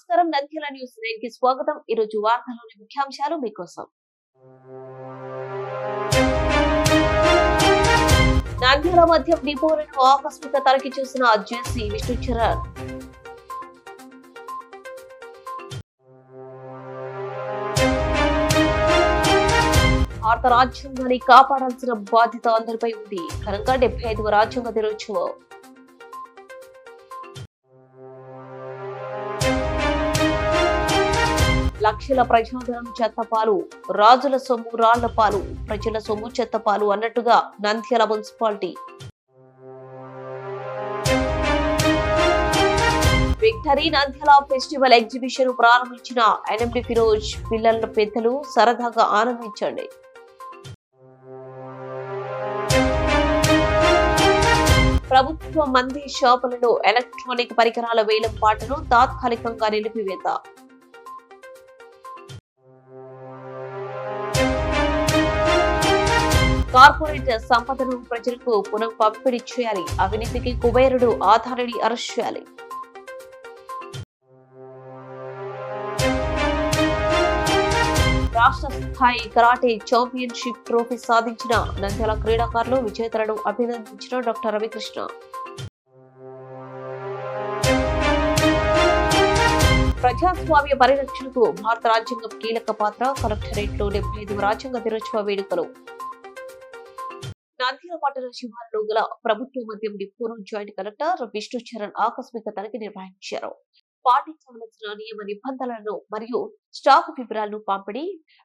నమస్కారం, నంద్యాల న్యూస్ 9 కి స్వాగతం. ఈ రోజు వార్తల్లోని ముఖ్యాంశాలు మీకోసం. నంద్యాల మద్యం డిపోలను ఆకస్మిక తనిఖీ చేసిన జేసీ విష్ణుచరణ్. భారత రాజ్యాంగాన్ని కాపాడాల్సిన బాధ్యత అందరిపై ఉంది. ఘనంగా 75వ రాజ్యాంగ దినోత్సవం. లక్షల ప్రజాధనం చెత్తపాలు, రాజుల సొమ్ము రాళ్ల పాలు, ప్రజల సొమ్ము చెత్తపాలు అన్నట్టుగా Nandyal municipality. Victory Nandyal festival exhibition ప్రారంభించిన ఎన్ఎండి ఫిరోజ్. పిల్లల పెద్దలు సరదాగా ఆనందించండి. ప్రభుత్వ మంది షాపులలో ఎలక్ట్రానిక్ పరికరాల వేలం పాటను తాత్కాలికంగా నిలిపివేత. కార్పొరేట్ సంపదను ప్రజలకు పునః పంపిణీ చేయాలి. అవినీతికి కుబేరుడు ఆధారిని అరెస్ట్ చేయాలి. రాష్ట్ర స్థాయి కరాటే ఛాంపియన్షిప్ ట్రోఫీ సాధించిన నంద్యాల క్రీడాకారులు, విజేతలను అభినందించిన డాక్టర్ రవికృష్ణ. ప్రజాస్వామ్య పరిరక్షణకు భారత రాజ్యాంగం కీలక పాత్ర. కలెక్టరేట్ లో 75వ రాజ్యాంగ దినోత్సవ వేడుకలు. నంద్యాల పట్టణ శివారులో గల ప్రభుత్వ మద్యం డిపోను జాయింట్ కలెక్టర్ విష్ణుచరణ్ ఆకస్మిక తనిఖీ నిర్వహించారు. పాటించవలసిన నియమ నిబంధనలను మరియు స్టాక్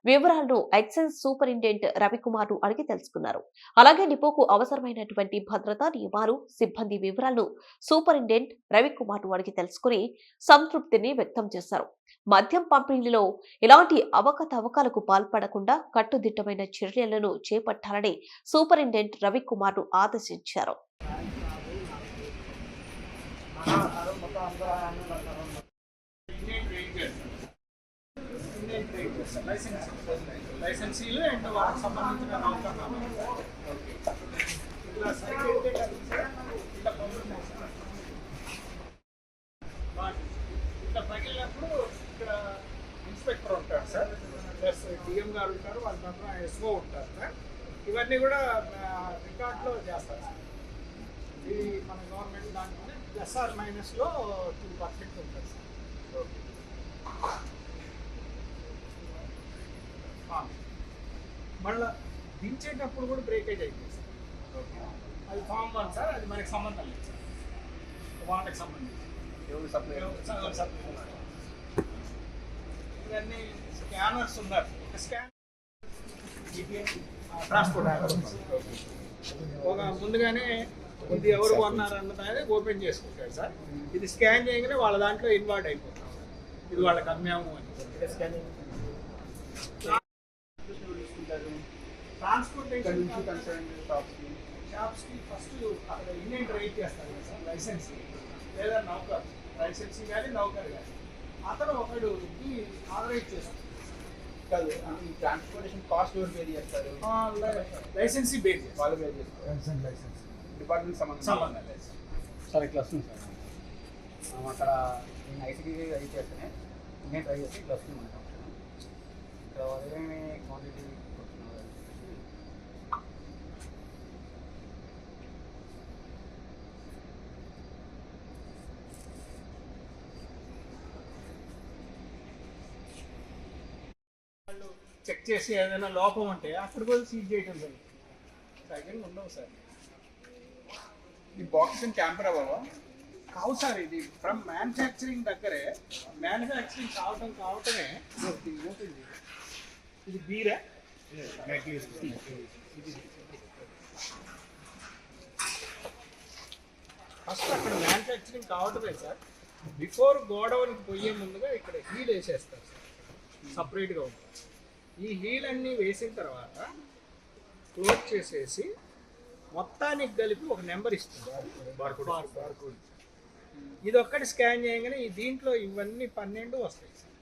వివరాలను ఎక్సైజ్ సూపరింటెండెంట్ రవికుమార్ ను అడిగి తెలుసుకున్నారు. అలాగే డిపోకు అవసరమైనటువంటి భద్రతా నియమాలు, సిబ్బంది వివరాలను సూపరింటెండెంట్ రవికుమార్ ను అడిగి తెలుసుకుని సంతృప్తిని వ్యక్తం చేశారు. మద్యం పంపిణీలో ఎలాంటి అవకతవకలకు పాల్పడకుండా కట్టుదిట్టమైన చర్యలను చేపట్టాలని సూపరింటెండెంట్ రవికుమార్ ను ఆదేశించారు. లైసెన్సీలు అండ్ వాటికి సంబంధించిన నౌకర్నామా ఇట్లా సైకిల్ ఇట్లా పగిలినప్పుడు ఇక్కడ ఇన్స్పెక్టర్ ఉంటారు సార్, ప్లస్ డిఎం గారు ఉంటారు, వాళ్ళ తరఫున ఎస్ఓ ఉంటారు సార్. ఇవన్నీ కూడా రికార్డులో చేస్తారు సార్. ఇది మన గవర్నమెంట్ దాంట్లోనే +or- 2% ఉంటుంది సార్. మళ్ళీ దించేటప్పుడు కూడా బ్రేకేజ్ అయిపోయింది సార్. అది ఫామ్ 1 సార్, అది మనకి సంబంధం లేదు సార్, వాళ్ళకి సంబంధించి ఇవన్నీ స్కానర్స్ ఉన్నారు. స్కాన్ ట్రాన్స్పోర్ట్ ఒక ముందుగానే ఇది ఎవరు కొన్నారు అన్నదాన్ని ఓపెన్ చేసుకుంటాడు సార్. ఇది స్కాన్ చేయగానే వాళ్ళ దాంట్లో ఇన్వాల్వ్ అయిపోతాం, ఇది వాళ్ళకి అమ్మాము అని. ట్రాన్స్పోర్టేషన్ షాప్స్కి ఫస్ట్ అక్కడ ఇండియన్ రైట్ చేస్తారు కదా సార్, లైసెన్స్ లేదా నౌకర్, లైసెన్స్ కానీ నౌకర్ కానీ అతను ఒకడు ఆథరైజ్ చేస్తారు. కాదు, ఈ ట్రాన్స్పోర్టేషన్ కాస్ట్ ఎవరు పే చేస్తారు? లైసెన్సీ బేస్ వాళ్ళు పే చేస్తారు. లైసెన్స్ డిపార్ట్మెంట్ సంబంధం లేదు సార్. ఇట్లా వస్తుంది సార్, అక్కడ నేను ఐసీకి అది చేస్తేనే నేను ట్రై చేస్తే ఇట్లా వస్తుంది మనకు ఆప్షన్. ఇక్కడ ఏమేమి క్వాంటిటీ వాళ్ళు చెక్ చేసి ఏదైనా లోపం ఉంటే అక్కడ కూడా సీజ్ చేయడం జరుగుతుంది. సరిగ్గా ఉండవు సార్. ఈ బాక్స్ ట్యాంపర్ అవ్వవా? కావు సార్, ఇది ఫ్రమ్ మ్యానుఫ్యాక్చరింగ్ దగ్గరే, మ్యానుఫ్యాక్చరింగ్ కావటమే. ఇది బీరా ఫస్ట్ అక్కడ మ్యానుఫ్యాక్చరింగ్ కావటమే సార్. బిఫోర్ గోడౌన్కి పోయే ముందుగా ఇక్కడ హీల్ వేసేస్తారు సార్, సపరేట్గా ఉంటుంది. ఈ హీల్ అన్నీ వేసిన తర్వాత క్లోజ్ చేసేసి మొత్తానికి కలిపి ఒక నెంబర్ ఇస్తుంది, బార్కోడ్. ఇది ఒక్కటి స్కాన్ చేయగానే ఈ దీంట్లో ఇవన్నీ 12 వస్తాయి సార్.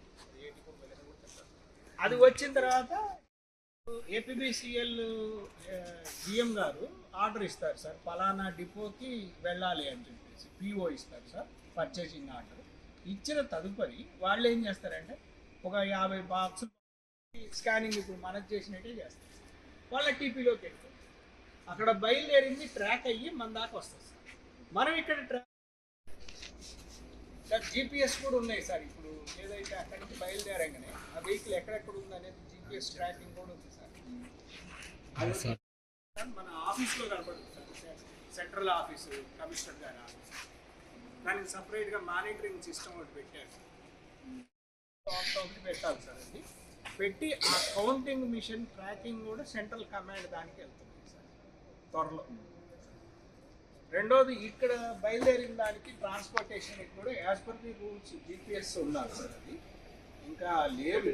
అది వచ్చిన తర్వాత ఏపీబీసీఎల్ జిఎం గారు ఆర్డర్ ఇస్తారు సార్, ఫలానా డిపోకి వెళ్ళాలి అని చెప్పేసి పిఓ ఇస్తారు సార్, పర్చేసింగ్ ఆర్డర్. ఇచ్చిన తదుపరి వాళ్ళు ఏం చేస్తారంటే ఒక 50 బాక్సులు స్కానింగ్ ఇప్పుడు మనకు చేసినట్టే చేస్తారు. వాళ్ళ టీపీలోకి వెళ్తారు. అక్కడ బయలుదేరింది ట్రాక్ అయ్యి మన దాకా వస్తుంది సార్. మనం ఇక్కడ ట్రాక్ జీపీఎస్ కూడా ఉన్నాయి సార్. ఇప్పుడు ఏదైతే అక్కడి నుంచి బయలుదేరంగానే ఆ వెహికల్ ఎక్కడెక్కడ ఉందనేది జీపీఎస్ ట్రాకింగ్ కూడా ఉంది సార్. మన ఆఫీస్లో కనపడుతుంది సార్, సెంట్రల్ ఆఫీసు, కమిషనర్ గారి ఆఫీస్. దానికి సపరేట్గా మానిటరింగ్ సిస్టమ్ ఒకటి పెట్టారు సార్. ఒకటి పెట్టాలి సార్. అది పెట్టి ఆ కౌంటింగ్ మిషన్ ట్రాకింగ్ కూడా సెంట్రల్ కమాండ్ దానికి వెళ్తుంది సార్ త్వరలో. రెండోది ఇక్కడ బయలుదేరిన దానికి ట్రాన్స్పోర్టేషన్ కూడా as per the rules GPS ఉండాలి సార్. అది ఇంకా లేదు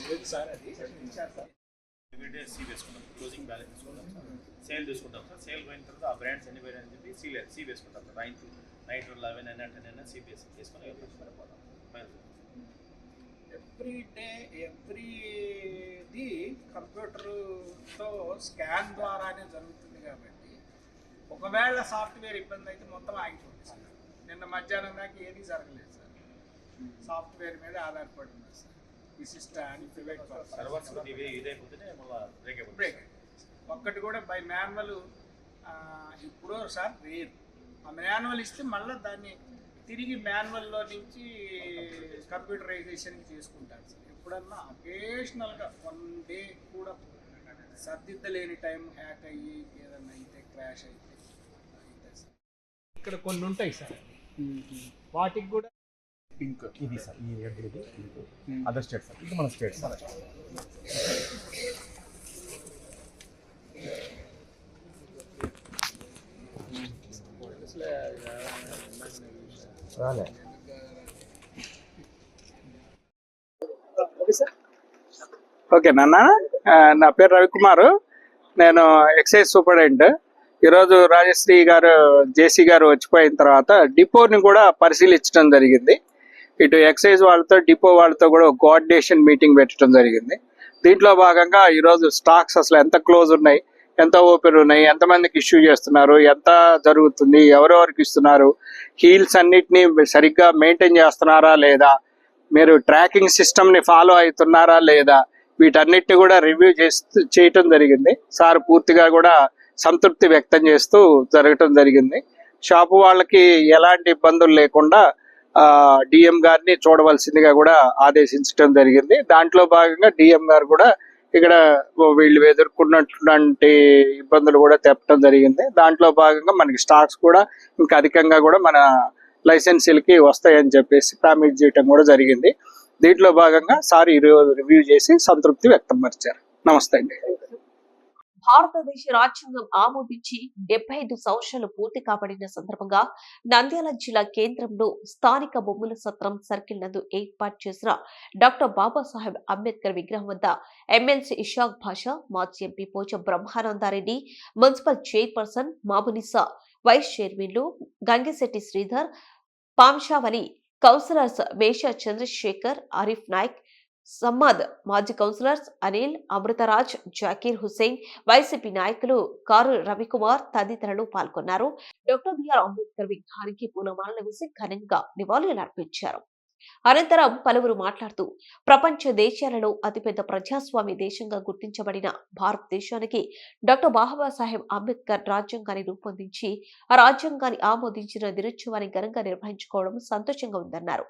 లేదు సార్. అది ఇచ్చారు సార్. సీ వేసుకుంటాం, క్లోజింగ్ బ్యాలెన్స్ వేసుకుంటాం సార్, సేల్ చూసుకుంటాం సార్. సేల్ పోయిన తర్వాత ఆ బ్రాండ్స్ ఎన్ని పోయినా అని చెప్పి సీ వేసుకుంటాం సార్. నైట్ 11 అయినా 10 అయినా సీ వేసుకొని ఎవ్రీది కంప్యూటర్తో స్కాన్ ద్వారానే జరుగుతుంది కాబట్టి ఒకవేళ సాఫ్ట్వేర్ ఇబ్బంది అయితే మొత్తం ఆగిపోతుంది సార్. నిన్న మధ్యాహ్నం దాకా ఏది జరగలేదు సార్. సాఫ్ట్వేర్ మీద ఆధారపడి ఉంది సార్. బ్రేక్ ఒక్కటి కూడా బై మాన్యువల్ ఇప్పుడు సార్ రేర్. ఆ మాన్యువల్ ఇస్తే మళ్ళీ దాన్ని తిరిగి మాన్యువల్లో నుంచి కంప్యూటరైజేషన్ చేసుకుంటారు సార్. ఎప్పుడన్నా అకేషనల్గా 1 డే కూడా సర్దిద్దలేని టైం హ్యాక్ అయ్యి ఏదన్నా అయితే క్రాష్ అయితే సార్. ఇక్కడ కొన్ని ఉంటాయి సార్, వాటికి కూడా పింక్ ఇది సార్. ఈ రెడ్ ఇది పింక్, అదర్ స్టేట్ సార్. ఇది మన స్టేట్ సార్. రాలే. ఓకే నాన్న, నా పేరు రవికుమారు. నేను ఎక్సైజ్ సూపరింటెండెంట్. ఈరోజు రాజశ్రీ గారు, జేసీ గారు వచ్చిపోయిన తర్వాత డిపోని కూడా పరిశీలించడం జరిగింది. ఇటు ఎక్సైజ్ వాళ్ళతో డిపో వాళ్ళతో కూడా కోఆర్డినేషన్ మీటింగ్ పెట్టడం జరిగింది. దీంట్లో భాగంగా ఈరోజు స్టాక్స్ అసలు ఎంత క్లోజ్ ఉన్నాయి, ఎంత ఓపెన్ ఉన్నాయి, ఎంతమందికి ఇష్యూ చేస్తున్నారు, ఎంత జరుగుతుంది, ఎవరెవరికి ఇస్తున్నారు, హీల్స్ అన్నిటినీ సరిగ్గా మెయింటైన్ చేస్తున్నారా లేదా, మీరు ట్రాకింగ్ సిస్టమ్ని ఫాలో అవుతున్నారా లేదా, వీటన్నిటిని కూడా రివ్యూ చేయటం జరిగింది. సార్ పూర్తిగా కూడా సంతృప్తి వ్యక్తం చేస్తూ జరగటం జరిగింది. షాపు వాళ్ళకి ఎలాంటి ఇబ్బందులు లేకుండా డిఎం గారిని చూడవలసిందిగా కూడా ఆదేశించడం జరిగింది. దాంట్లో భాగంగా డిఎం గారు కూడా ఇక్కడ వీళ్ళు ఎదుర్కొన్నటువంటి ఇబ్బందులు కూడా తెప్పడం జరిగింది. దాంట్లో భాగంగా మనకి స్టాక్స్ కూడా ఇంకా అధికంగా కూడా మన లైసెన్సీలకి వస్తాయని చెప్పేసి ప్రామిస్ చేయటం కూడా జరిగింది. దీంట్లో భాగంగా సార్ ఈరోజు రివ్యూ చేసి సంతృప్తి వ్యక్తపరిచారు. నమస్తే అండి. భారతదేశ రాజ్యాంగం ఆమోదించి 75 సంవత్సరాలు పూర్తి కాబడిన సందర్భంగా నంద్యాల జిల్లా కేంద్రంలో స్థానిక బొమ్మల సత్రం సర్కిల్ నందు ఏర్పాటు చేసిన డాక్టర్ బాబాసాహెబ్ అంబేద్కర్ విగ్రహం వద్ద ఎమ్మెల్సీ ఇషాక్ భాషా, మాజీ MP Pocham Brahmananda Reddy, municipal chairperson Mabunisa, vice చైర్మన్లు గంగిశెట్టి శ్రీధర్, పాంషావలి, కౌన్సిలర్స్ మేషా చంద్రశేఖర్, ఆరిఫ్ నాయక్, సమ్మద్, మాజీ కౌన్సిలర్స్ అనిల్, అమృతరాజ్, జాకీర్ హుసేన్, వైసీపీ నాయకులు కారు రవికుమార్ తదితరులు పాల్గొన్నారు. డాక్టర్ బిఆర్ అంబేద్కర్ విగ్రహానికి పూలమాలలు వేసి ఘనంగా నివాళులర్పించారు. అనంతరం పలువురు మాట్లాడుతూ ప్రపంచ దేశాలలో అతిపెద్ద ప్రజాస్వామ్య దేశంగా గుర్తించబడిన భారతదేశానికి డాక్టర్ బాబాసాహెబ్ అంబేద్కర్ రాజ్యాంగాన్ని రూపొందించి ఆ రాజ్యాంగాన్ని ఆమోదించిన దినోత్సవాన్ని ఘనంగా నిర్వహించుకోవడం సంతోషంగా ఉందన్నారు.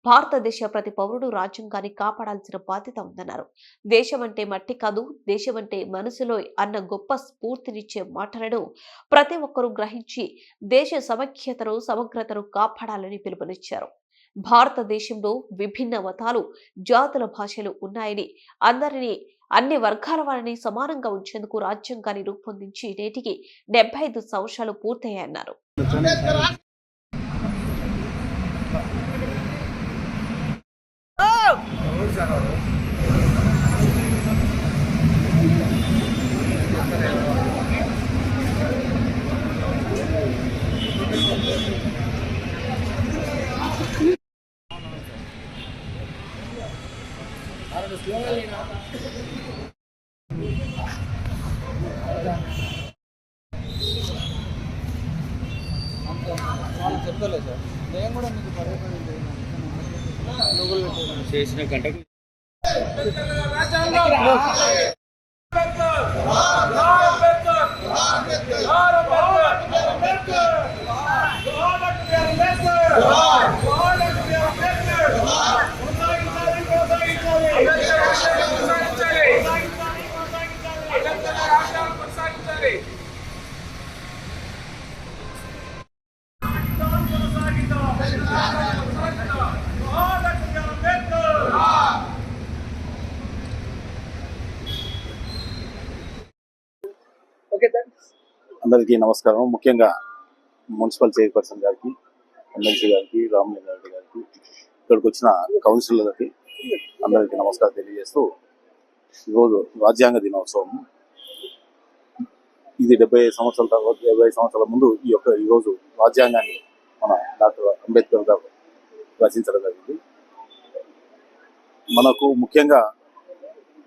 భారతదేశ ప్రతి పౌరుడు రాజ్యాంగాన్ని కాపాడాల్సిన బాధ్యత ఉందన్నారు. దేశం అంటే మట్టి కాదు, దేశం అంటే మనసులో అన్న గొప్ప స్ఫూర్తినిచ్చే మాటలను ప్రతి ఒక్కరూ గ్రహించి దేశ సమైక్యతను, సమగ్రతను కాపాడాలని పిలుపునిచ్చారు. భారతదేశంలో విభిన్న మతాలు, జాతుల, భాషలు ఉన్నాయని, అందరినీ, అన్ని వర్గాల వారిని సమానంగా ఉంచేందుకు రాజ్యాంగాన్ని రూపొందించి నేటికి 75 సంవత్సరాలు పూర్తయ్యాయన్నారు. చెప్తలేదు సార్. నేను కూడా మీకు పదే నువ్వులు చేసిన గంటకు అందరికీ నమస్కారం. ముఖ్యంగా మున్సిపల్ చైర్పర్సన్ గారికి, ఎమ్మెల్సీ గారికి, రామలింగారెడ్డి గారికి, ఇక్కడికి వచ్చిన కౌన్సిలర్లకి అందరికీ నమస్కారం తెలియజేస్తూ, ఈరోజు రాజ్యాంగ దినోత్సవం. ఇది 75 సంవత్సరాల తర్వాత 75 సంవత్సరాల ముందు ఈరోజు రాజ్యాంగాన్ని మన డాక్టర్ అంబేద్కర్ గారు రచించడం జరిగింది. మనకు ముఖ్యంగా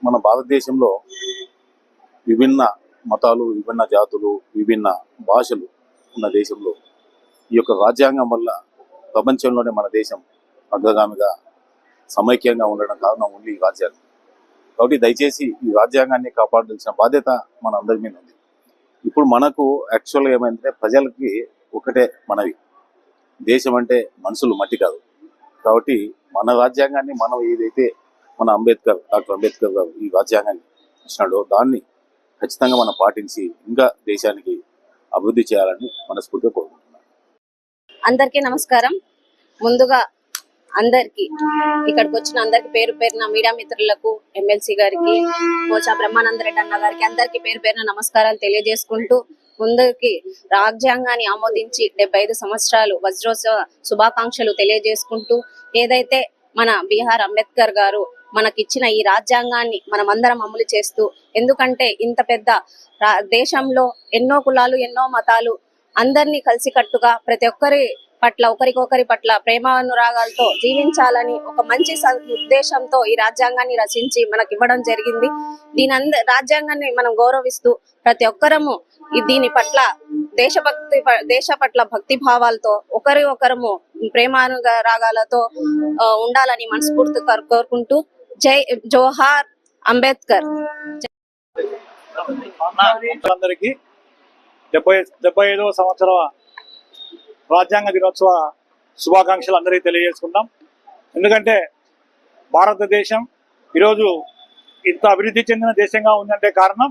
మన భారతదేశంలో విభిన్న మతాలు, విభిన్న జాతులు, విభిన్న భాషలు ఉన్న దేశంలో ఈ యొక్క రాజ్యాంగం వల్ల ప్రపంచంలోనే మన దేశం అగ్రగామిగా సమైక్యంగా ఉండడం కారణం ఓన్లీ ఈ రాజ్యాంగం. కాబట్టి దయచేసి ఈ రాజ్యాంగాన్ని కాపాడాల్సిన బాధ్యత మన అందరి మీద ఉంది. ఇప్పుడు మనకు యాక్చువల్గా ఏమైందంటే ప్రజలకి ఒకటే మనవి, దేశం అంటే మనుషులు మట్టి కాదు. కాబట్టి మన రాజ్యాంగాన్ని మనం ఏదైతే మన డాక్టర్ అంబేద్కర్ గారు ఈ రాజ్యాంగాన్ని ఇచ్చినాడో దాన్ని ఖచ్చితంగా మనం పాటించి ఇంకా దేశానికి అభివృద్ధి చేయాలని మనస్ఫూర్తిగా కోరుకుంటున్నాను. అందరికీ నమస్కారం. ముందుగా అందరికి ఇక్కడికి వచ్చిన అందరికి పేరు పేరున మీడియా మిత్రులకు, ఎమ్మెల్సీ గారికి, మోచా బ్రహ్మానందరెడ్డి అన్న గారికి అందరికి పేరు పేరున నమస్కారాలు తెలియజేసుకుంటూ, ముందుకి రాజ్యాంగాన్ని ఆమోదించి 75 సంవత్సరాలు వజ్రోత్సవ శుభాకాంక్షలు తెలియజేసుకుంటూ, ఏదైతే మన బిఆర్ అంబేద్కర్ గారు మనకిచ్చిన ఈ రాజ్యాంగాన్ని మనమందరం అమలు చేస్తూ, ఎందుకంటే ఇంత పెద్ద దేశంలో ఎన్నో కులాలు, ఎన్నో మతాలు అందరినీ కలిసికట్టుగా ప్రతి ఒక్కరి పట్ల ఒకరికొకరి పట్ల ప్రేమానురాగాలతో జీవించాలని ఒక మంచి ఉద్దేశంతో ఈ రాజ్యాంగాన్ని రచించి మనకి ఇవ్వడం జరిగింది. రాజ్యాంగాన్ని మనం గౌరవిస్తూ ప్రతి ఒక్కరము దీని పట్ల దేశ పట్ల భక్తి భావాలతో ఒకరి ఒకరము ప్రేమానురాగాలతో ఉండాలని మనస్ఫూర్తిగా కోరుకుంటూ, జై జోహార్ అంబేద్కర్. అందరికీ 75వ సంవత్సర రాజ్యాంగ దినోత్సవ శుభాకాంక్షలు అందరికీ తెలియజేసుకుందాం. ఎందుకంటే భారతదేశం ఈరోజు ఇంత అభివృద్ధి చెందిన దేశంగా ఉందంటే కారణం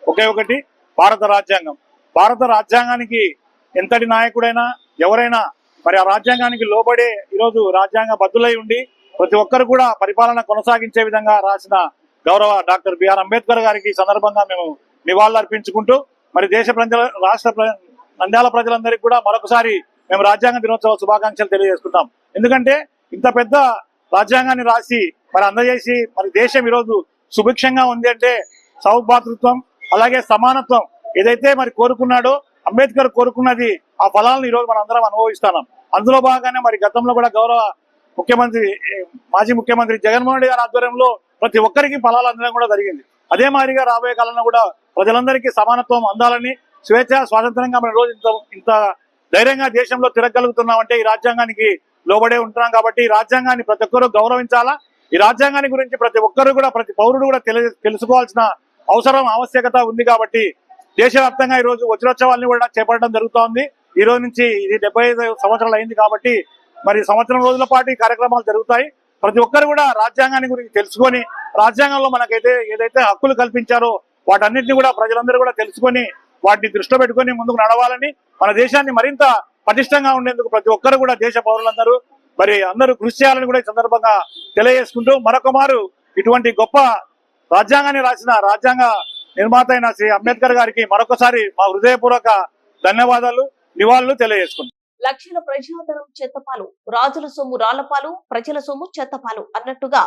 ఒకే ఒకటి, భారత రాజ్యాంగం. భారత రాజ్యాంగానికి ఎంతటి నాయకుడైనా ఎవరైనా మరి ఆ రాజ్యాంగానికి లోబడే ఈరోజు రాజ్యాంగ బద్దులై ఉండి ప్రతి ఒక్కరు కూడా పరిపాలన కొనసాగించే విధంగా రాసిన గౌరవ డాక్టర్ బిఆర్ అంబేద్కర్ గారికి ఈ సందర్భంగా మేము నివాళులు అర్పించుకుంటూ, మరి నంద్యాల ప్రజలందరికీ కూడా మరొకసారి మేము రాజ్యాంగ దినోత్సవ శుభాకాంక్షలు తెలియజేసుకుంటాం. ఎందుకంటే ఇంత పెద్ద రాజ్యాంగాన్ని రాసి మరి అందజేసి మరి దేశం ఈరోజు సుభిక్షంగా ఉంది అంటే సౌభాతృత్వం అలాగే సమానత్వం ఏదైతే మరి కోరుకున్నాడో అంబేద్కర్ కోరుకున్నది, ఆ ఫలాలను ఈరోజు మనం అందరం అనుభవిస్తున్నాం. అందులో భాగంగానే మరి గతంలో కూడా గౌరవ మాజీ ముఖ్యమంత్రి జగన్మోహన్ రెడ్డి గారి ఆధ్వర్యంలో ప్రతి ఒక్కరికి ఫలాలు అందడం కూడా జరిగింది. అదే మాదిరిగా రాబోయే కాలంలో కూడా ప్రజలందరికీ సమానత్వం అందాలని, స్వేచ్ఛ స్వాతంత్రంగా మన రోజు ఇంత ధైర్యంగా దేశంలో తిరగలుగుతున్నామంటే ఈ రాజ్యాంగానికి లోబడే ఉంటున్నాం. కాబట్టి ఈ రాజ్యాంగాన్ని ప్రతి ఒక్కరూ గౌరవించాలా. ఈ రాజ్యాంగాన్ని గురించి ప్రతి ఒక్కరు కూడా, ప్రతి పౌరుడు కూడా తెలుసుకోవాల్సిన అవసరం, ఆవశ్యకత ఉంది. కాబట్టి దేశవ్యాప్తంగా ఈ రోజు వజ్రోత్సవాన్ని కూడా చేపట్టడం జరుగుతోంది. ఈ రోజు నుంచి ఇది 75 సంవత్సరాలు అయింది. కాబట్టి మరి సంవత్సరం రోజుల పాటు ఈ కార్యక్రమాలు జరుగుతాయి. ప్రతి ఒక్కరు కూడా రాజ్యాంగాన్ని గురించి తెలుసుకొని, రాజ్యాంగంలో మనకైతే ఏదైతే హక్కులు కల్పించారో వాటన్నిటిని కూడా ప్రజలందరూ కూడా తెలుసుకొని వాటిని దృష్టిలో పెట్టుకొని ముందుకు నడవాలని, మన దేశాన్ని మరింత పటిష్టంగా ఉండేందుకు ప్రతి ఒక్కరు కూడా దేశ పౌరులందరూ మరి అందరూ కృషి చేయాలని కూడా ఈ సందర్భంగా తెలియజేసుకుంటూ, మరొకమారు ఇటువంటి గొప్ప రాజ్యాంగాన్ని రాసిన రాజ్యాంగ నిర్మాత అయిన శ్రీ అంబేద్కర్ గారికి మరొకసారి మా హృదయపూర్వక ధన్యవాదాలు, నివాళులు తెలియజేసుకుంటాం. లక్షల ప్రజాధనం చెత్తపాలు, రాజుల సొమ్ము రాళ్లపాలు, ప్రజల సొమ్ము చెత్తపాలు అన్నట్టుగా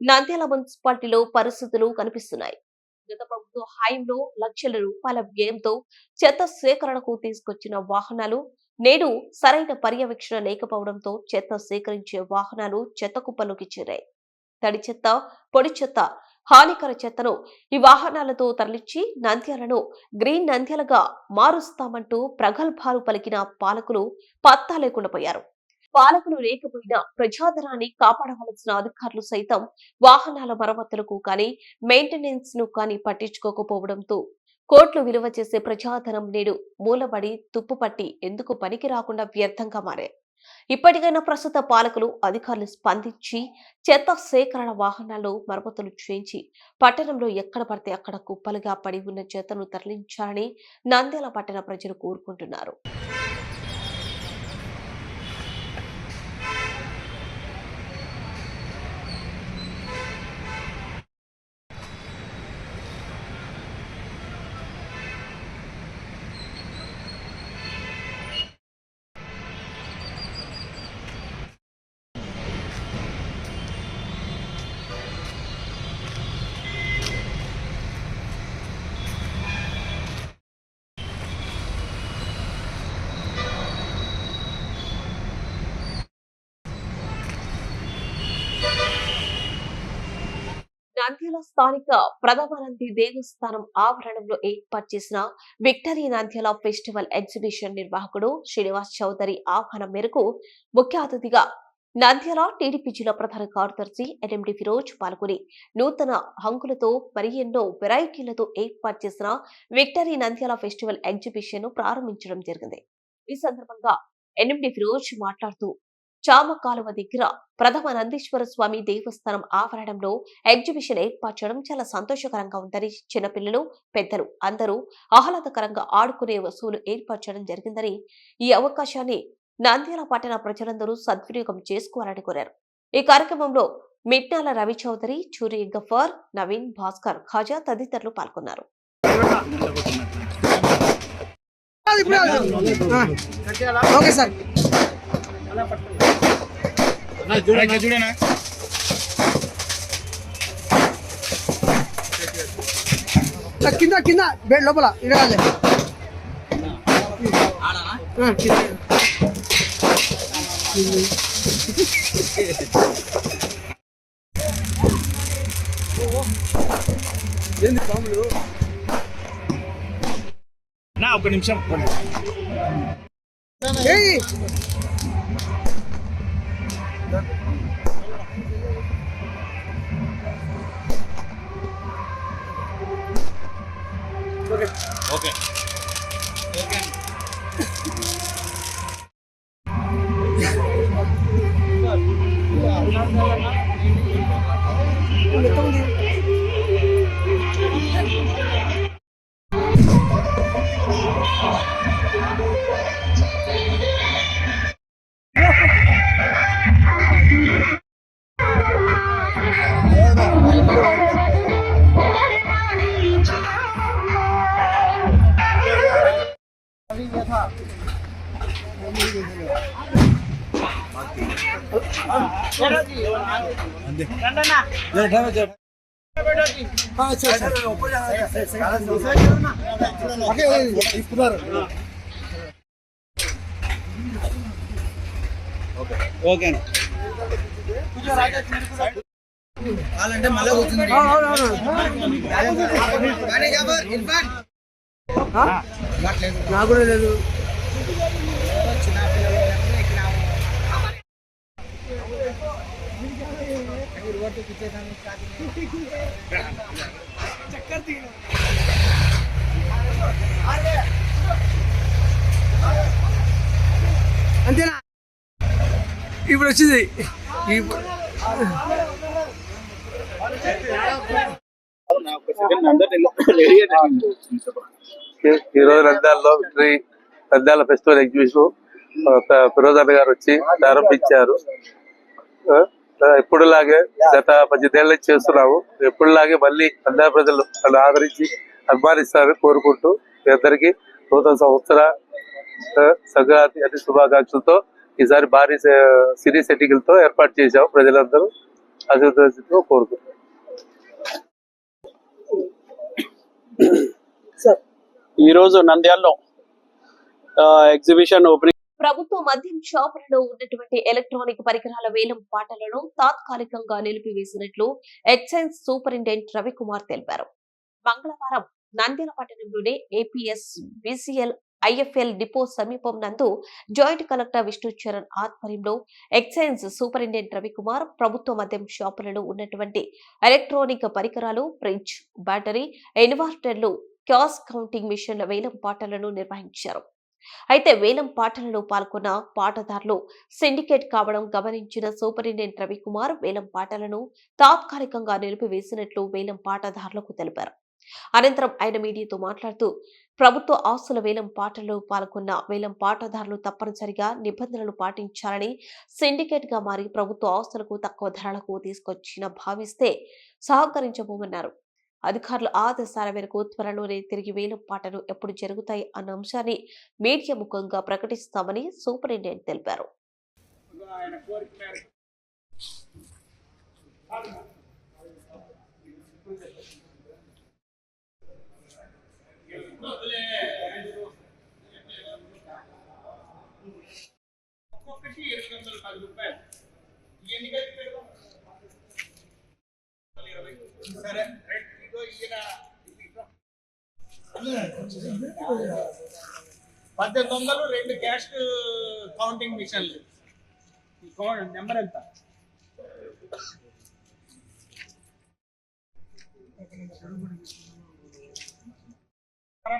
నంద్యాల మున్సిపాలిటీలో పరిస్థితులు కనిపిస్తున్నాయి. గత ప్రభుత్వ హయాంలో లక్షల రూపాయల వ్యయంతో చెత్త సేకరణకు తీసుకొచ్చిన వాహనాలు నేడు సరైన పర్యవేక్షణ లేకపోవడంతో చెత్త సేకరించే వాహనాలు చెత్త కుప్పలోకి చేరాయి. తడి చెత్త, పొడి చెత్త, హానికర చెత్తను ఈ వాహనాలతో తరలించి నంద్యాలను గ్రీన్ నంద్యాలగా మారుస్తామంటూ ప్రగల్భాలు పలికిన పాలకులు పత్తా లేకుండా పోయారు. పాలకులు లేకపోయినా ప్రజాధనాన్ని కాపాడవలసిన అధికారులు సైతం వాహనాల మరమ్మతులకు కానీ మెయింటెనెన్స్ ను కానీ పట్టించుకోకపోవడంతో కోట్లు విలువ చేసే ప్రజాధనం నేడు మూలబడి తుప్పుపట్టి ఎందుకు పనికి రాకుండా వ్యర్థంగా మారాయి. ఇప్పటికైనా ప్రస్తుత పాలకులు అధికారులు స్పందించి చెత్త సేకరణ వాహనాల్లో మరమ్మతులు చేయించి పట్టణంలో ఎక్కడ పడితే అక్కడ కుప్పలుగా పడి ఉన్న చెత్తను తరలించాలని నంద్యాల పట్టణ ప్రజలు కోరుకుంటున్నారు. నంద్యాల స్థానిక ప్రథమానంది దేవస్థానం ఆవరణంలో ఏర్పాటు చేసిన విక్టరీ నంద్యాల ఫెస్టివల్ ఎగ్జిబిషన్ నిర్వాహకుడు శ్రీనివాస్ చౌదరి ఆహ్వానం మేరకు ముఖ్య అతిథిగా నంద్యాల టీడీపీ జిల్లా ప్రధాన కార్యదర్శి ఎన్ఎండి ఫిరోజ్ పాల్గొని నూతన హంగులతో మరి ఎన్నో వెరైటీలతో ఏర్పాటు చేసిన విక్టరీ నంద్యాల ఫెస్టివల్ ఎగ్జిబిషన్ ను ప్రారంభించడం జరిగింది. ఈ సందర్భంగా ఎన్ఎండి ఫిరోజ్ మాట్లాడుతూ చామ కాలువ దగ్గర ప్రథమ నందీశ్వర స్వామి దేవస్థానం ఆవరణంలో ఎగ్జిబిషన్ ఏర్పాటు చేయడం చాలా సంతోషకరంగా ఉందని, చిన్నపిల్లలు పెద్దలు అందరూ ఆహ్లాదకరంగా ఆడుకునే వస్తువులు ఏర్పాటు చేయడం జరిగిందని, ఈ అవకాశాన్ని నంద్యాల పట్టణ ప్రజలందరూ సద్వినియోగం చేసుకోవాలని కోరారు. ఈ కార్యక్రమంలో మిట్నాల రవి చౌదరి, చూరి గఫార్, నవీన్, భాస్కర్, ఖాజా తదితరులు పాల్గొన్నారు. కింద కింద బెడ్ లోపల ఇడగాలి. ఏంది పాములు? నా ఒక నిమిషం ఓకే ఓకే అంటే మళ్ళీ కూర్చుంది. నాకు కూడా లేదు. అంతేనా? ఇప్పుడు వచ్చింది. ఈరోజు నంద్యాలలో victory Nandyal festival exhibition Firoz అన్న గారు వచ్చి ప్రారంభించారు. ఎప్పుడులాగే గత 18 ఏళ్ళ నుంచి చేస్తున్నాము. ఎప్పుడులాగే మళ్ళీ నంద్యాల ప్రజలు నన్ను ఆదరించి అభిమానిస్తారని కోరుకుంటూ మీ అందరికీ నూతన సంవత్సర సంక్రాంతి అన్ని శుభాకాంక్షలతో ఈసారి భారీ సినీ సెట్టింగ్లతో ఏర్పాటు చేశాము. ప్రజలందరూ ఆశీర్వదించడం కోరుకుంటున్నాం. ఈరోజు నంద్యాలలో ఎగ్జిబిషన్ ఓపెనింగ్. ప్రభుత్వ మద్యం షాపులలో ఉన్నటువంటి ఎలక్ట్రానిక్ పరికరాల వేలం పాటలను తాత్కాలికంగా నిలిపివేసినట్లు ఎక్సైజ్ సూపరింటెండెంట్ రవికుమార్ తెలిపారు. మంగళవారం నంద్యాల పట్టణంలోనే ఏపీఎస్ బీసీఎల్ ఐఎఫ్ఎల్ డిపో సమీపం నందు జాయింట్ కలెక్టర్ విష్ణు చరణ్ ఆధ్వర్యంలో ఎక్సైజ్ సూపరింటెండెంట్ రవికుమార్ ప్రభుత్వ మద్యం షాపులలో ఉన్నటువంటి ఎలక్ట్రానిక్ పరికరాలు, ఫ్రిడ్జ్, బ్యాటరీ, ఇన్వర్టర్లు, క్యాష్ కౌంటింగ్ మిషన్ల వేలం పాటలను నిర్వహించారు. అయితే వేలం పాటలలో పాల్గొన్న పాటదారులు సిండికేట్ కావడం గమనించిన సూపరింటెండెంట్ రవికుమార్ వేలం పాటలను తాత్కాలికంగా నిలిపివేసినట్లు వేలం పాటదారులకు తెలిపారు. అనంతరం ఆయన మీడియాతో మాట్లాడుతూ ప్రభుత్వ ఆస్తుల వేలం పాటల్లో పాల్గొన్న వేలం పాటదారులు తప్పనిసరిగా నిబంధనలు పాటించాలని, సిండికేట్ గా మారి ప్రభుత్వ ఆస్తులకు తక్కువ ధరలకు తీసుకొచ్చిన భావిస్తే సహకరించబోమన్నారు. అధికారుల ఆదేశాల మేరకు త్వరలోనే తిరిగి వేలం పాటలు ఎప్పుడు జరుగుతాయి అన్న అంశాన్ని మీడియా ముఖంగా ప్రకటిస్తామని సూపరింటెండెంట్ తెలిపారు. సరే, ఇదిగో ఈయన 1800 2 క్యాష్ కౌంటింగ్ మిషన్లు. నెంబర్ ఎంత?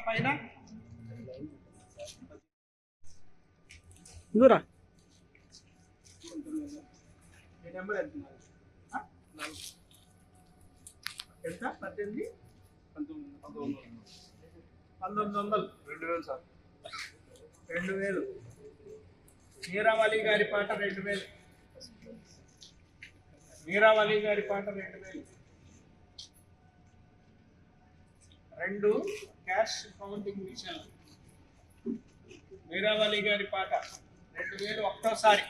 పైన దూరా నెంబర్ ఎంత? ఎంత? 18 1900 2000 సార్. 2000 మీరావళి గారి పాట 2000. మీరావళి గారి పాట 2000. 2 క్యాష్ కౌంటింగ్ మిషన్లు. మీరావళి గారి పాట 2000 ఒకటోసారి.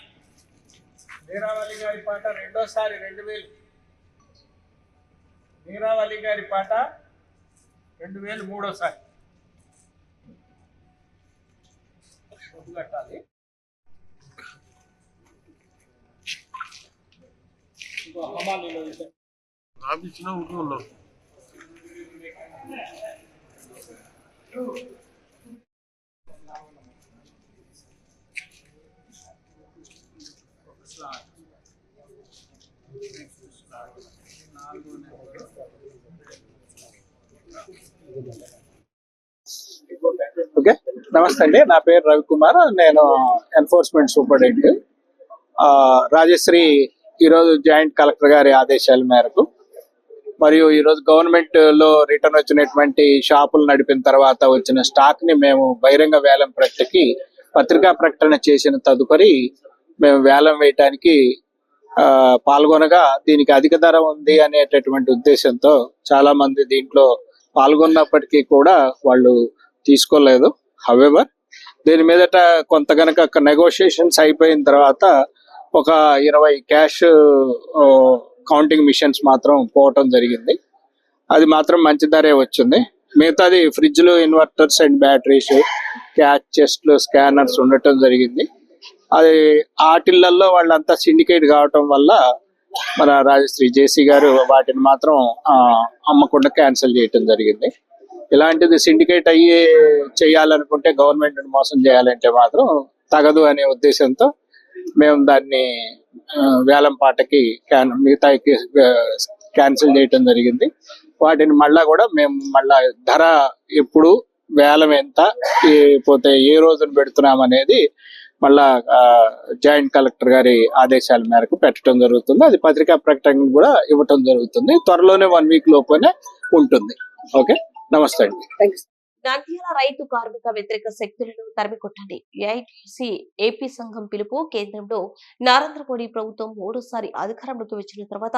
మీరావళి గారి పాట రెండోసారి 2000. మీరావళి గారి పాట 2000 మూడోసారి. కట్టాలి. ఓకే, నమస్తే అండి. నా పేరు రవికుమార్. నేను ఎన్ఫోర్స్మెంట్ సూపరింటెండెంట్. రాజశ్రీ ఈరోజు జాయింట్ కలెక్టర్ గారి ఆదేశాల మేరకు మరియు ఈరోజు గవర్నమెంట్ లో రిటర్న్ వచ్చినటువంటి షాపులు నడిపిన తర్వాత వచ్చిన స్టాక్ ని మేము బహిరంగ వేలం ప్రకటనకి పత్రికా ప్రకటన చేసిన తదుపరి మేము వేలం వేయటానికి పాల్గొనగా దీనికి అధిక ధర ఉంది అనేటటువంటి ఉద్దేశంతో చాలా మంది దీంట్లో పాల్గొన్నప్పటికీ కూడా వాళ్ళు తీసుకోలేదు. హవెవర్ దీని మీదట కొంత గనక నెగోషియేషన్స్ అయిపోయిన తర్వాత ఒక 20 క్యాష్ కౌంటింగ్ మిషన్స్ మాత్రం పోవటం జరిగింది. అది మాత్రం మంచి ధరే వచ్చింది. మిగతాది ఫ్రిడ్జ్లు, ఇన్వర్టర్స్ అండ్ బ్యాటరీస్, క్యాష్ చెస్ట్లు, స్కానర్స్ ఉండటం జరిగింది. అది ఆటిళ్లలో వాళ్ళంతా సిండికేట్ కావటం వల్ల మన రాజశ్రీ జేసీ గారు వాటిని మాత్రం అమ్మకుండా క్యాన్సిల్ చేయటం జరిగింది. ఇలాంటిది సిండికేట్ అయ్యి చేయాలనుకుంటే, గవర్నమెంట్ మోసం చేయాలంటే మాత్రం తగదు అనే ఉద్దేశంతో మేము దాన్ని వేలం పాటకి మిగతా క్యాన్సిల్ చేయటం జరిగింది. వాటిని మళ్ళా కూడా మేము మళ్ళా ధర ఎప్పుడు, వేలం ఎంత, పోతే ఏ రోజున పెడుతున్నాం అనేది మళ్ళా జాయింట్ కలెక్టర్ గారి ఆదేశాల మేరకు పెట్టడం జరుగుతుంది. అది పత్రికా ప్రకటన కూడా ఇవ్వటం జరుగుతుంది. త్వరలోనే 1 వీక్ లోపలనే ఉంటుంది. ఓకే, నమస్తే అండి. నంద్యాల రైతు కార్మిక వ్యతిరేక శక్తులను తరిమికొట్టండి. ఏఐటీయూసీ ఏపీ సంఘం పిలుపు. కేంద్రంలో నరేంద్ర మోడీ ప్రభుత్వం 3సారి అధికారంలోకి వచ్చిన తర్వాత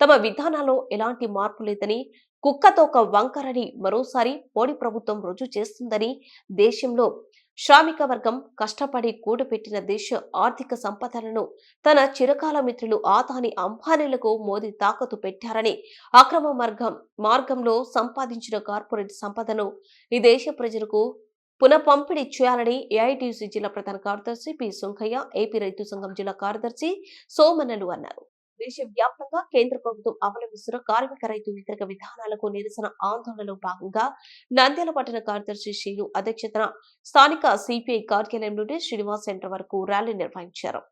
తమ విధానాల్లో ఎలాంటి మార్పు లేదని, కుక్కతోక వంకరని మరోసారి మోడీ ప్రభుత్వం రుజువు చేస్తుందని, దేశంలో శ్రామిక వర్గం కష్టపడి కూడబెట్టిన దేశ ఆర్థిక సంపదలను తన చిరకాల మిత్రులు ఆదాని, అంబానీలకు మోదీ తాకట్టు పెట్టారని, అక్రమ మార్గంలో సంపాదించిన కార్పొరేట్ సంపదను ఈ దేశ ప్రజలకు పునఃపంపిణీ చేయాలని ఏఐటీయూసీ జిల్లా ప్రధాన కార్యదర్శి పి సుంకయ్య, ఏపీ రైతు సంఘం జిల్లా కార్యదర్శి సోమన్నలు అన్నారు. దేశవ్యాప్తంగా కేంద్ర ప్రభుత్వం అవలంబిస్తున్న కార్మిక రైతు వ్యతిరేక విధానాలకు నిరసన ఆందోళనలో భాగంగా నంద్యాల పట్టణ కార్యదర్శి శ్రీను అధ్యక్షతన స్థానిక సిపిఐ కార్యాలయం నుండి శ్రీనివాస్ సెంటర్ వరకు ర్యాలీ నిర్వహించారు.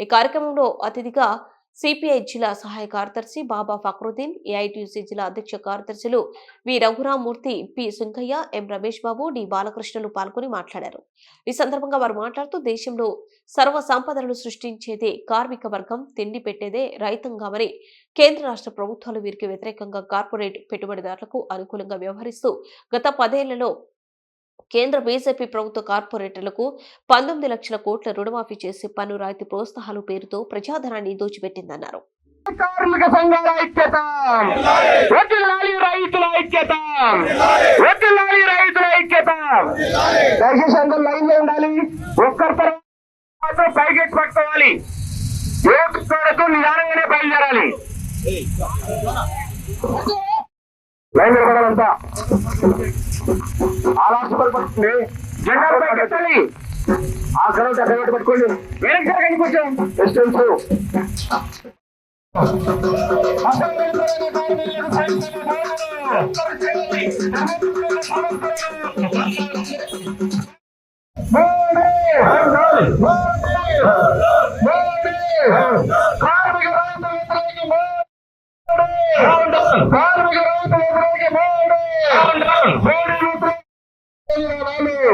ఈ కార్యక్రమంలో అతిథిగా సిపిఐ జిల్లా సహాయ కార్యదర్శి బాబా ఫక్రుద్దీన్, ఏఐటియుసి జిల్లా అధ్యక్ష కార్యదర్శులు వి రఘురామూర్తి, పి సుంకయ్య, ఎం రమేష్ బాబు, డి బాలకృష్ణలు పాల్గొని మాట్లాడారు. ఈ సందర్భంగా వారు మాట్లాడుతూ దేశంలో సర్వ సంపదలను సృష్టించేదే కార్మిక వర్గం, తిండి పెట్టేదే రైతాంగమని కేంద్ర రాష్ట్ర ప్రభుత్వాలు వీరికి వ్యతిరేకంగా కార్పొరేట్ పెట్టుబడిదారులకు అనుకూలంగా వ్యవహరిస్తూ గత 10 ఏళ్లలో కేంద్ర బీజేపీ ప్రభుత్వ కార్పొరేటర్లకు 19 లక్షల కోట్ల రుణమాఫీ చేసి పన్ను రాయితీ ప్రోత్సాహాలు పేరుతో ప్రజాధనాన్ని దోచిపెట్టిందన్నారు. కార్మిక సంఘాల ఐక్యత, వడ్డీలాలి రైతుల ఐక్యత, వడ్డీలాలి రైతుల ఐక్యత. దయచేసి అందరూ లైన్ లో ఉండాలి. ఒక్కరి తర్వాత పైకెట్ పట్టుకోవాలి. ఏ ఒక్కరితో నిదానంగానే బయలుదేరాలి. లైన్ నిలబడాలంతా. ఆలాసుపడి పట్టుకుని జెండాలు పైకెత్తాలి. ఆ కలవట కలవట పట్టుకోండి. వెనక్కి జరగండి కొంచెం డిస్టెన్స్.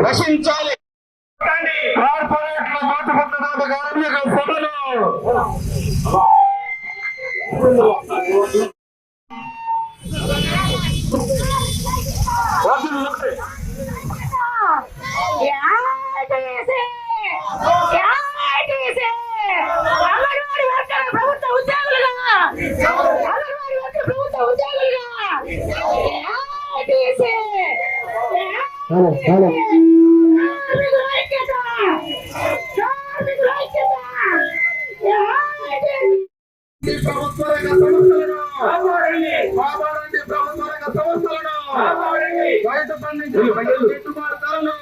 రక్షించాలి. కార్పొరేట్లు మాట్లాడుతున్న కార్మిక సభలు ప్రభుత్వ ఉద్యోగులుగా ప్రభుత్వ రంగ సంస్థలను కాపాడండి. ప్రభుత్వ రంగ సంస్థలను రైతు పండించిన గిట్టుబాటు ధరలు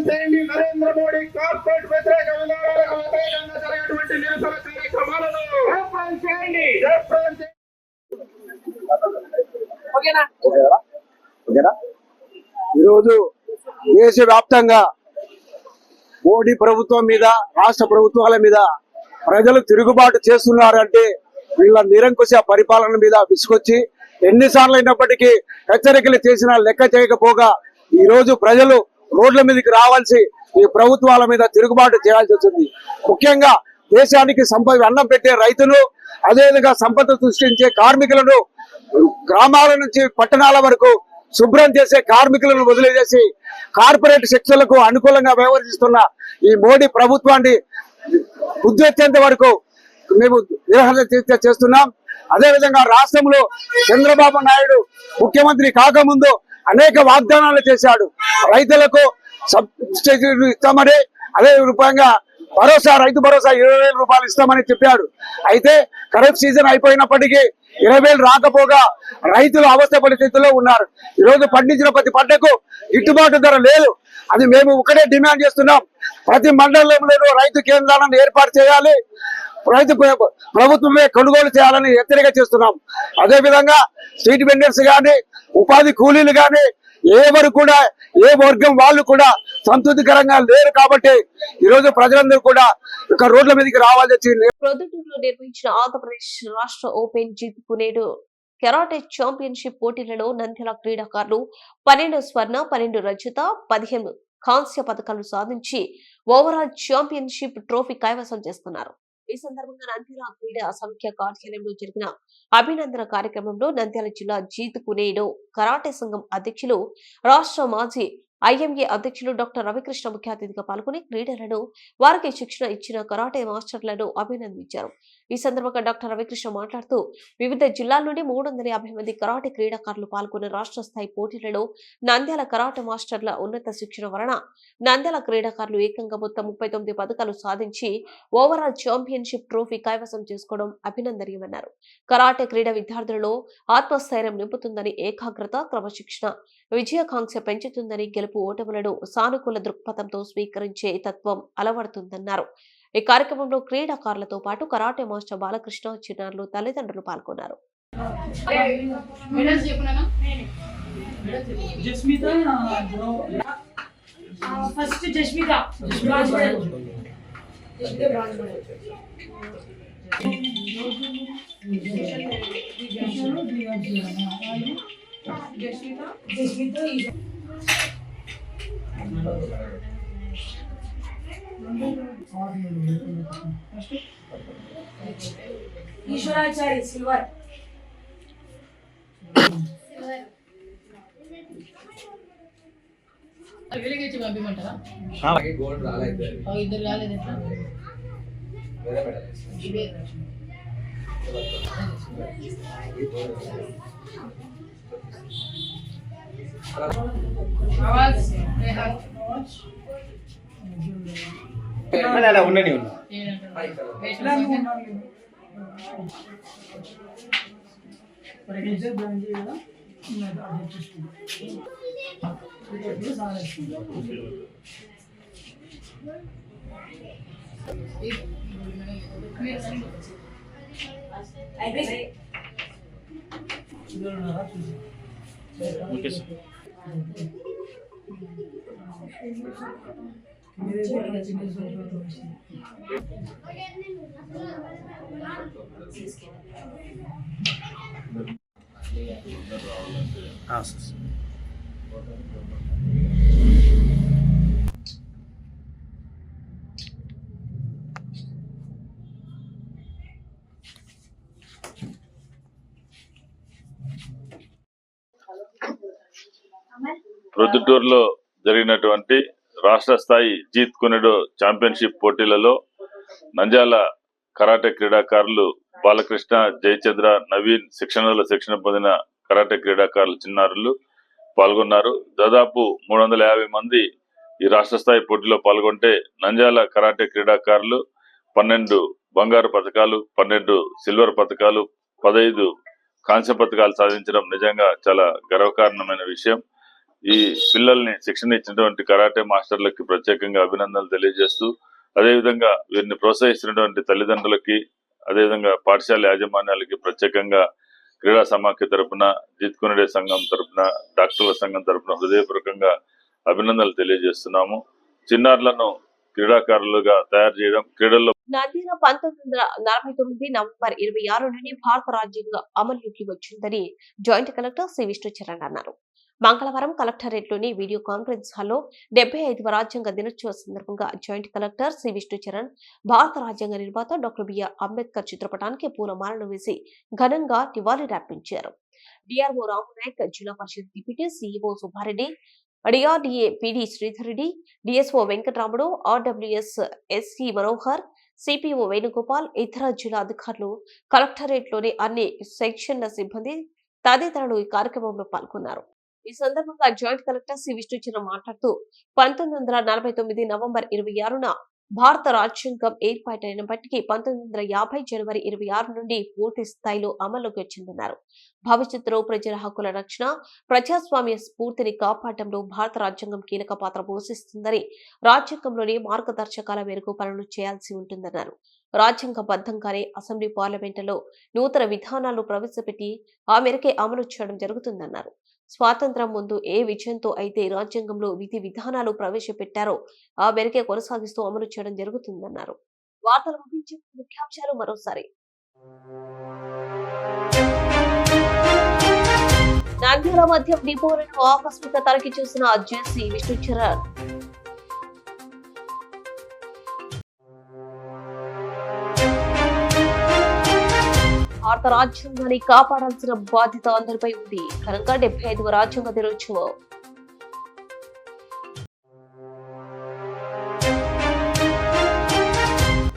చేయండి. నరేంద్ర మోడీ కార్పొరేట్ వ్యతిరేక విధానాలకు వ్యతిరేకంగా జరిగినటువంటి నిరసన కార్యక్రమాలను చేయండి. ఈరోజు దేశవ్యాప్తంగా మోడీ ప్రభుత్వం మీద, రాష్ట్ర ప్రభుత్వాల మీద ప్రజలు తిరుగుబాటు చేస్తున్నారంటే వీళ్ళ నిరంకుశ పరిపాలన మీద విసుకొచ్చి ఎన్నిసార్లు అయినప్పటికీ హెచ్చరికలు చేసినా లెక్క చేయకపోగా ఈ రోజు ప్రజలు రోడ్ల మీదకి రావాల్సి ఈ ప్రభుత్వాల మీద తిరుగుబాటు చేయాల్సి వచ్చింది. ముఖ్యంగా దేశానికి అన్నం పెట్టే రైతులు, అదేవిధంగా సంపద సృష్టించే కార్మికులను, గ్రామాల నుంచి పట్టణాల వరకు శుభ్రం చేసే కార్మికులను వదిలేసి కార్పొరేట్ శక్తులకు అనుకూలంగా వ్యవహరిస్తున్న ఈ మోడీ ప్రభుత్వాన్ని ఉద్దేశించేంత వరకు మేము నిరసన చేస్తున్నాం. అదేవిధంగా రాష్ట్రంలో చంద్రబాబు నాయుడు ముఖ్యమంత్రి కాకముందు అనేక వాగ్దానాలు చేశాడు. రైతులకు సబ్సిడీ ఇస్తామని, అదే రూపంగా రైతు భరోసా 20,000 రూపాయలు ఇస్తామని చెప్పాడు. అయితే ఖరీఫ్ సీజన్ అయిపోయినప్పటికీ 20,000 రాకపోగా రైతులు అవస్థ పరిస్థితుల్లో ఉన్నారు. ఈరోజు పండించిన ప్రతి పంటకు గిట్టుబాటు ధర లేదు. అది మేము ఒకటే డిమాండ్ చేస్తున్నాం. ప్రతి మండలంలోనూ రైతు కేంద్రాలను ఏర్పాటు చేయాలి, రైతు ప్రభుత్వమే కొనుగోలు చేయాలని హెచ్చరిక చేస్తున్నాం. అదేవిధంగా స్ట్రీట్ వెండర్స్ కానీ, ఉపాధి కూలీలు కానీ ఎవరు కూడా, ఏ వర్గం వాళ్ళు కూడా సంతృప్తికరంగా లేరు. కాబట్టి ఈ రోజు ప్రజలందరూ కూడా రోడ్ల మీదకి రావాల్సి వచ్చింది. ప్రొద్దుటూరులో నిర్వహించిన ఆంధ్రప్రదేశ్ రాష్ట్ర ఓపెన్ జీత్ పునేడు కెరాటే ఛాంపియన్షిప్ పోటీలలో నంద్యాల క్రీడాకారులు 12 స్వర్ణ, 12 రజత, 15 కాంస్య పథకాలు సాధించి ఓవరాల్ ఛాంపియన్షిప్ ట్రోఫీ కైవసం చేసుకున్నారు. ఈ సందర్భంగా నంద్యాల క్రీడా సమైక్య కార్యాలయంలో జరిగిన అభినందన కార్యక్రమంలో నంద్యాల జిల్లా జీత్ కునేడో కరాటే సంఘం అధ్యక్షులు, రాష్ట్ర మాజీ ఐఎంఏ అధ్యక్షులు డాక్టర్ రవికృష్ణ ముఖ్య అతిథిగా పాల్గొని క్రీడలను, వారికి శిక్షణ ఇచ్చిన కరాటే మాస్టర్లను అభినందించారు. ఈ సందర్భంగా డాక్టర్ రవికృష్ణ మాట్లాడుతూ వివిధ జిల్లాల నుండి 350 మంది కరాటే క్రీడాకారులు పాల్గొన్న రాష్ట్ర స్థాయి పోటీలలో నంద్యాల కరాటే మాస్టర్ల ఉన్నత శిక్షణ వలన నంద్యాల క్రీడాకారులు ఏకంగా మొత్తం 39 పథకాలు సాధించి ఓవరాల్ ఛాంపియన్షిప్ ట్రోఫీ కైవసం చేసుకోవడం అభినందనీయమన్నారు. కరాటే క్రీడా విద్యార్థులలో ఆత్మస్థైర్యం నింపుతుందని, ఏకాగ్రత, క్రమశిక్షణ, విజయకాంక్ష పెంచుతుందని, గెలుపు ఓటములను సానుకూల దృక్పథంతో స్వీకరించే తత్వం అలవడుతుందన్నారు. ఈ కార్యక్రమంలో క్రీడాకారులతో పాటు కరాటే మాస్టర్ బాలకృష్ణ, చిన్నారులు, తల్లిదండ్రులు పాల్గొన్నారు. ఈశ్వరాచారి సిల్వర్ గోల్డ్ రాలేదు, ఇద్దరు రాలేదు. అలా ఉండని ఉన్నా ప్రొద్దుటూరులో జరిగినటువంటి రాష్ట్ర స్థాయి జీత్ కొనిడో ఛాంపియన్షిప్ పోటీలలో నంద్యాల కరాటే క్రీడాకారులు బాలకృష్ణ, జయచంద్ర, నవీన్ శిక్షణ పొందిన కరాటే క్రీడాకారులు, చిన్నారులు పాల్గొన్నారు. దాదాపు 350 మంది ఈ రాష్ట్ర స్థాయి పోటీలో పాల్గొంటే నంద్యాల కరాటే క్రీడాకారులు 12 బంగారు పథకాలు, 12 సిల్వర్ పథకాలు, 15 కాంస్య పథకాలు సాధించడం నిజంగా చాలా గర్వకారణమైన విషయం. ఈ పిల్లల్ని శిక్షణ ఇచ్చినటువంటి కరాటే మాస్టర్లకి ప్రత్యేకంగా అభినందనలు తెలియజేస్తూ, అదేవిధంగా వీరిని ప్రోత్సహిస్తున్నటువంటి తల్లిదండ్రులకి, అదేవిధంగా పాఠశాల యాజమాన్యాలకి ప్రత్యేకంగా క్రీడా సమాఖ్య తరపున, జీత్ కొనిడే సంఘం తరపున, డాక్టర్ల సంఘం తరపున హృదయపూర్వకంగా అభినందనలు తెలియజేస్తున్నాము. చిన్నారులను క్రీడాకారులుగా తయారు చేయడం, క్రీడల్లో నంద్యాల 1949 నవంబర్ 26 నుండి భారత రాజ్యాంగం అమలులోకి వచ్చిందని జాయింట్ కలెక్టర్ సి విష్ణుచరణ్ అన్నారు. మంగళవారం కలెక్టరేట్లోని వీడియో కాన్ఫరెన్స్ హాల్లో 75వ రాజ్యాంగ దినోత్సవ సందర్భంగా జాయింట్ కలెక్టర్ సి విష్ణుచరణ్ భారత రాజ్యాంగ నిర్మాత డాక్టర్ బిఆర్ అంబేద్కర్ చిత్రపటానికి పూలమాలలు వేసి ఘనంగా నివాళులర్పించారు. DRO Ramanayak, zilla parishad deputy CEO Subbareddy, DRDA PD Sridhar Reddy, DSO Venkataramudu, RWS SE Manohar, CPO Venugopal, ఇతర జిల్లా అధికారులు, కలెక్టరేట్లోని అన్ని సెక్షన్ల సిబ్బంది తదితరులు ఈ కార్యక్రమంలో పాల్గొన్నారు. ఈ సందర్భంగా జాయింట్ కలెక్టర్ సి విష్ణుచరణ్ మాట్లాడుతూ 1949 నవంబర్ 26న భారత రాజ్యాంగం ఏర్పాటైనప్పటికీ 1950 జనవరి 26 నుండి పూర్తి స్థాయిలో అమల్లోకి వచ్చిందన్నారు. భవిష్యత్తులో ప్రజల హక్కుల రక్షణ, ప్రజాస్వామ్య స్ఫూర్తిని కాపాడటంలో భారత రాజ్యాంగం కీలక పాత్ర పోషిస్తుందని, రాజ్యాంగంలోని మార్గదర్శకాల మేరకు పనులు చేయాల్సి ఉంటుందన్నారు. రాజ్యాంగబద్ధంగానే అసెంబ్లీ, పార్లమెంటులో నూతన విధానాలు ప్రవేశపెట్టి ఆ మేరకే అమలు చేయడం జరుగుతుందన్నారు. స్వాతంత్ర్యం ముందు ఏ విజయంతో అయితే రాజ్యాంగంలో విధి విధానాలు ప్రవేశపెట్టారో ఆ మేరకే కొనసాగిస్తూ అమలు చేయడం జరుగుతుందన్నారు. వార్తలు ముగించే ముఖ్యాంశాలు మరోసారి. నంద్యాల మద్యం డిపోలను ఆకస్మిక తనిఖీ చేసిన జేసీ విష్ణుచరణ్. భారత రాజ్యాంగాన్ని కాపాడాల్సిన బాధ్యత అందరిపై ఉంది. ఘనంగా 75వ రాజ్యాంగ దినోత్సవం.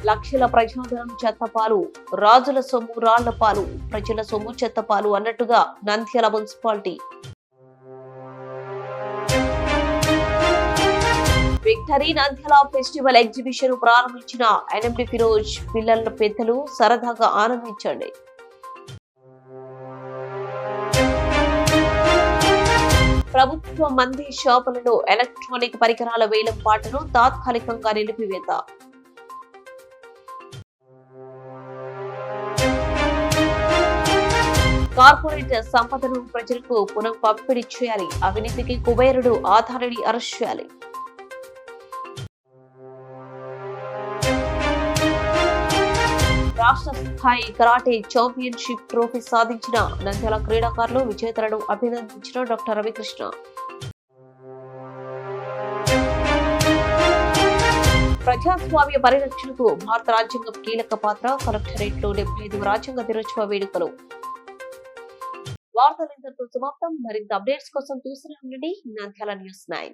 లక్షల ప్రజాధనం చెత్తపాలు, రాజుల సొమ్ము రాళ్ల పాలు, ప్రజల సొమ్ము చెత్తపాలు అన్నట్టుగా Nandyal municipality. Victory Nandyal festival exhibition ప్రారంభించిన ఎన్ఎండి ఫిరోజ్. పిల్లల, పెద్దలు సరదాగా ఆనందించండి. ప్రభుత్వ మంది షాపులలో ఎలక్ట్రానిక్ పరికరాల వేలం పాటను తాత్కాలికంగా నిలిపివేత. కార్పొరేట్ సంపదను ప్రజలకు పునః పంపిణీ చేయాలి. అవినీతికి కుబేరుడు ఆధారిని అరెస్ట్ చేయాలి. రాష్ట్ర స్థాయి కరాటే ఛాంపియన్షిప్ ట్రోఫీ సాధించిన నంద్యాల క్రీడాకారులు విజేతలను అభినందించిన డాక్టర్ రవికృష్ణ. ప్రజాస్వామ్య పరిరక్షణకు భారత రాజ్యాంగం కీలక పాత్ర. కలెక్టరేట్ లో 75వ రాజ్యాంగ దినోత్సవ వేడుకలు. వార్తలు ఇంతటితో సమాప్తం. మరింత అప్డేట్స్ కోసం చూస్తూనే ఉండండి నంద్యాల న్యూస్ 9.